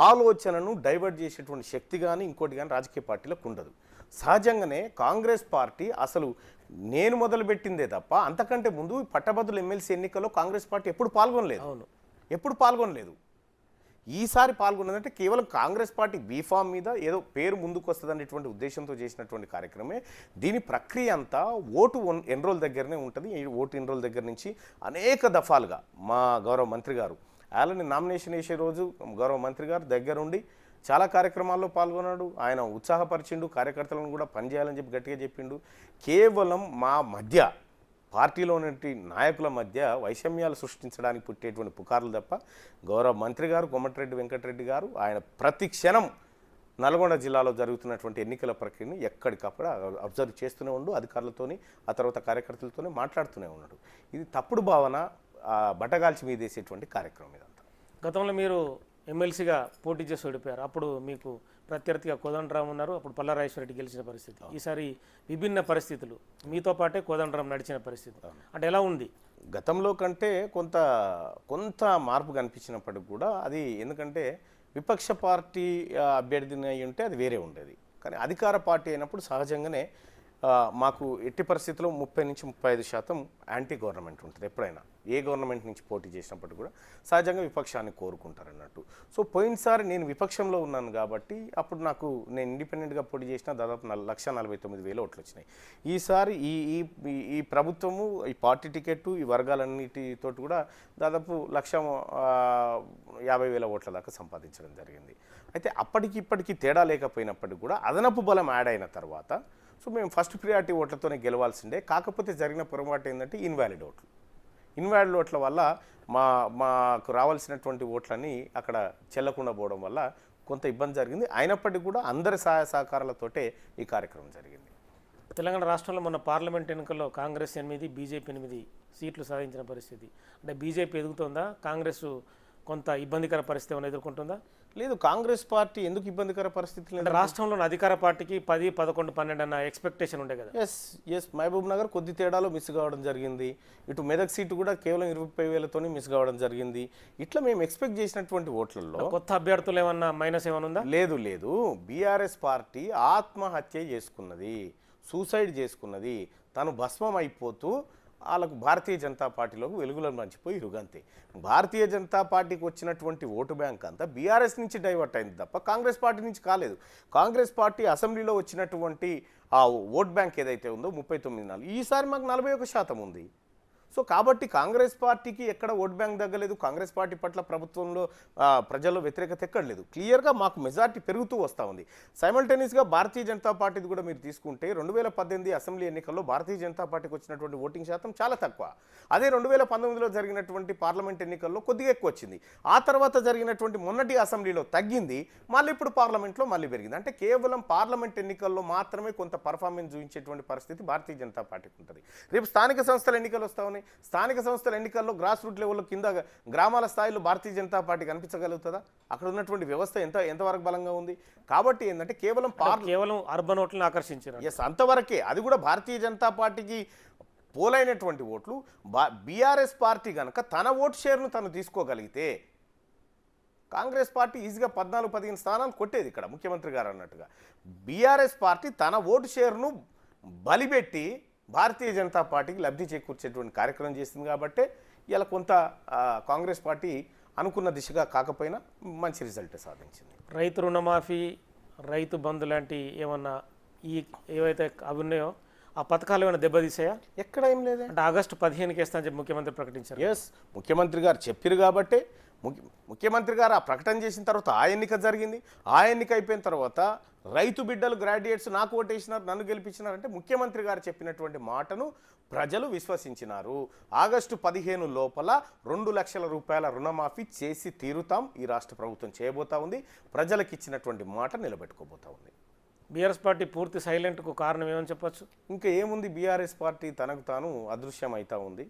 ఆలోచనను డైవర్ట్ చేసేటువంటి శక్తి కానీ ఇంకోటి కానీ రాజకీయ పార్టీలకు ఉండదు. సహజంగానే కాంగ్రెస్ పార్టీ అసలు నేను మొదలుపెట్టిందే తప్ప అంతకంటే ముందు పట్టభద్రుల ఎమ్మెల్సీ ఎన్నికల్లో కాంగ్రెస్ పార్టీ ఎప్పుడు పాల్గొనలేదు. ఈసారి పాల్గొన్నదంటే కేవలం కాంగ్రెస్ పార్టీ బీఫామ్ మీద ఏదో పేరు ముందుకు వస్తుందనేటువంటి ఉద్దేశంతో చేసినటువంటి కార్యక్రమే. దీని ప్రక్రియ అంతా ఓటు ఎన్రోల్ దగ్గరనే ఉంటుంది. ఈ ఓటు ఎన్రోల్ దగ్గర నుంచి అనేక దఫాలుగా మా గౌరవ మంత్రి గారు అలానే నామినేషన్ వేసే రోజు గౌరవ మంత్రి గారు దగ్గరుండి చాలా కార్యక్రమాల్లో పాల్గొన్నాడు. ఆయన ఉత్సాహపరిచిండు, కార్యకర్తలను కూడా పనిచేయాలని చెప్పి గట్టిగా చెప్పిండు. కేవలం మా మధ్య పార్టీలోని నాయకుల మధ్య వైషమ్యాలు సృష్టించడానికి పుట్టేటువంటి పుకార్లు తప్ప గౌరవ మంత్రి గారు కోమటిరెడ్డి వెంకటరెడ్డి గారు ఆయన ప్రతి క్షణం నల్గొండ జిల్లాలో జరుగుతున్నటువంటి ఎన్నికల ప్రక్రియను ఎక్కడికప్పుడు అబ్జర్వ్ చేస్తూనే ఉండు, అధికారులతోని ఆ తర్వాత కార్యకర్తలతోనే మాట్లాడుతూనే ఉన్నాడు. ఇది తప్పుడు భావన, బట్టగాల్చి మీదేసేటువంటి కార్యక్రమం ఇదంతా. గతంలో మీరు ఎమ్మెల్సీగా పోటీ చేసి ఓడిపోయారు. అప్పుడు మీకు ప్రత్యర్థిగా కోదండరాం ఉన్నారు, అప్పుడు పల్లారాజేశ్వరరెడ్డి గెలిచిన పరిస్థితి. ఈసారి విభిన్న పరిస్థితులు, మీతో పాటే కోదండరాం నడిచిన పరిస్థితి అంటే ఎలా ఉంది? గతంలో కంటే కొంత మార్పు కనిపించినప్పటికి కూడా అది ఎందుకంటే విపక్ష పార్టీ అభ్యర్థిని అయి ఉంటే అది వేరే ఉండేది. కానీ అధికార పార్టీ అయినప్పుడు సహజంగానే మాకు ఎట్టి పరిస్థితుల్లో 30 నుంచి 35% యాంటీ గవర్నమెంట్ ఉంటుంది. ఎప్పుడైనా ఏ గవర్నమెంట్ నుంచి పోటీ చేసినప్పటికీ కూడా సహజంగా విపక్షాన్ని కోరుకుంటారు అన్నట్టు. సో పోయినసారి నేను విపక్షంలో ఉన్నాను కాబట్టి అప్పుడు నేను ఇండిపెండెంట్గా పోటీ చేసిన దాదాపు 1,49,000 ఓట్లు వచ్చినాయి. ఈసారి ఈ ప్రభుత్వము ఈ పార్టీ టికెట్ ఈ వర్గాలన్నిటితో కూడా దాదాపు 1,50,000 ఓట్ల దాకా సంపాదించడం జరిగింది. అయితే అప్పటికి ఇప్పటికీ తేడా లేకపోయినప్పటికీ కూడా అదనపు బలం యాడ్ అయిన తర్వాత సో మేము ఫస్ట్ ప్రియారిటీ ఓట్లతోనే గెలవాల్సిందే. కాకపోతే జరిగిన పొరపాటు ఏంటంటే ఇన్వాలిడ్ ఓట్ల వల్ల మాకు రావాల్సినటువంటి ఓట్లన్నీ అక్కడ చెల్లకుండా పోవడం వల్ల కొంత ఇబ్బంది జరిగింది. అయినప్పటికీ కూడా అందరి సహాయ సహకారాలతోటే ఈ కార్యక్రమం జరిగింది. తెలంగాణ రాష్ట్రంలో మొన్న పార్లమెంట్ ఎన్నికల్లో కాంగ్రెస్ 8, బీజేపీ 8 సీట్లు సాధించిన పరిస్థితి. అంటే బీజేపీ ఎదుగుతుందా, కాంగ్రెస్ కొంత ఇబ్బందికర పరిస్థితి ఏమైనా ఎదుర్కొంటుందా? లేదు, కాంగ్రెస్ పార్టీ ఎందుకు ఇబ్బందికర పరిస్థితులు అంటే రాష్ట్రంలోని అధికార పార్టీకి 10, 11, 12 అన్న ఎక్స్పెక్టేషన్ ఉండే కదా. ఎస్ మహబూబ్ నగర్ కొద్ది తేడాలో మిస్ కావడం జరిగింది. ఇటు మెదక్ సీటు కూడా కేవలం 20,000తోనే మిస్ కావడం జరిగింది. ఇట్లా మేము ఎక్స్పెక్ట్ చేసినటువంటి ఓట్లలో కొత్త అభ్యర్థులు ఏమన్నా మైనస్ ఏమైనా ఉందా? లేదు. బీఆర్ఎస్ పార్టీ ఆత్మహత్య చేసుకున్నది, సూసైడ్ చేసుకున్నది. తను భస్మం అయిపోతూ వాళ్ళకు భారతీయ జనతా పార్టీలోకి వెలుగులను మంచిపోయి ఇరుగంతే. భారతీయ జనతా పార్టీకి వచ్చినటువంటి ఓటు బ్యాంక్ అంతా బీఆర్ఎస్ నుంచి డైవర్ట్ అయింది తప్ప కాంగ్రెస్ పార్టీ నుంచి కాలేదు. కాంగ్రెస్ పార్టీ అసెంబ్లీలో వచ్చినటువంటి ఆ ఓట్ బ్యాంక్ ఏదైతే ఉందో 39, ఈసారి మాకు 41% ఉంది. సో కాబట్టి కాంగ్రెస్ పార్టీకి ఎక్కడ ఓట్ బ్యాంక్ తగ్గలేదు. కాంగ్రెస్ పార్టీ పట్ల ప్రభుత్వంలో ప్రజల్లో వ్యతిరేకత ఎక్కడ లేదు. క్లియర్గా మాకు మెజార్టీ పెరుగుతూ వస్తూ ఉంది. సైమల్టేనియస్గా భారతీయ జనతా పార్టీది కూడా మీరు తీసుకుంటే 2018 అసెంబ్లీ ఎన్నికల్లో భారతీయ జనతా పార్టీకి వచ్చినటువంటి ఓటింగ్ శాతం చాలా తక్కువ. అదే 2019లో జరిగినటువంటి పార్లమెంట్ ఎన్నికల్లో కొద్దిగా ఎక్కువ వచ్చింది. ఆ తర్వాత జరిగినటువంటి మొన్నటి అసెంబ్లీలో తగ్గింది, మళ్ళీ ఇప్పుడు పార్లమెంట్లో మళ్ళీ పెరిగింది. అంటే కేవలం పార్లమెంట్ ఎన్నికల్లో మాత్రమే కొంత పర్ఫార్మెన్స్ చూపించేటువంటి పరిస్థితి భారతీయ జనతా పార్టీకి ఉంటుంది. రేపు స్థానిక సంస్థల ఎన్నికలు వస్తూ ఉన్నాయి. స్థానిక సంస్థల ఎన్నికల్లో గ్రాస్ రూట్ లెవెల్లో కింద గ్రామాల స్థాయిలో భారతీయ జనతా పార్టీ కనిపించగలుగుతుందా? అక్కడ ఉన్నటువంటి వ్యవస్థ ఎంతవరకు బలంగా ఉంది? కాబట్టి ఏంటంటే కేవలం అర్బన్ ఓట్లను ఆకర్షించారు. అంతవరకే. అది కూడా భారతీయ జనతా పార్టీకి పోలైనటువంటి ఓట్లు బీఆర్ఎస్ పార్టీ కనుక తన ఓటు షేర్ను తను తీసుకోగలిగితే కాంగ్రెస్ పార్టీ ఈజీగా 14-15 స్థానాలు కొట్టేది. ఇక్కడ ముఖ్యమంత్రి గారు అన్నట్టుగా బీఆర్ఎస్ పార్టీ తన ఓటు షేర్ను బలిపెట్టి భారతీయ జనతా పార్టీకి లబ్ధి చేకూర్చేటువంటి కార్యక్రమం చేసింది. కాబట్టి ఇలా కొంత కాంగ్రెస్ పార్టీ అనుకున్న దిశగా కాకపోయినా మంచి రిజల్ట్ సాధించింది. రైతు రుణమాఫీ, రైతు బంధు లాంటి ఏమన్నా ఏవైతే అవి ఉన్నాయో ఆ పథకాలు ఏమైనా దెబ్బతీసాయా? ఎక్కడ ఏం లేదు. అంటే ఆగస్టు 15కి వేస్తానని చెప్పి ముఖ్యమంత్రి ప్రకటించారు. ముఖ్యమంత్రి గారు చెప్పారు కాబట్టి ముఖ్యమంత్రి గారు ఆ ప్రకటన చేసిన తర్వాత ఆ ఎన్నిక జరిగింది. ఆ ఎన్నిక అయిపోయిన తర్వాత రైతు బిడ్డలు గ్రాడ్యుయేట్స్ నాకు ఓటేసినారు, నన్ను గెలిపించినారంటే ముఖ్యమంత్రి గారు చెప్పినటువంటి మాటను ప్రజలు విశ్వసించినారు. ఆగస్టు 15 లోపల 2 లక్షల రూపాయల రుణమాఫీ చేసి తీరుతాం ఈ రాష్ట్ర ప్రభుత్వం చేయబోతా ఉంది. ప్రజలకు ఇచ్చినటువంటి మాట నిలబెట్టుకోబోతా ఉంది. బీఆర్ఎస్ పార్టీ పూర్తి సైలెంట్కు కారణం ఏమని చెప్పచ్చు? ఇంకా ఏముంది, బీఆర్ఎస్ పార్టీ తనకు తాను అదృశ్యం అవుతా ఉంది.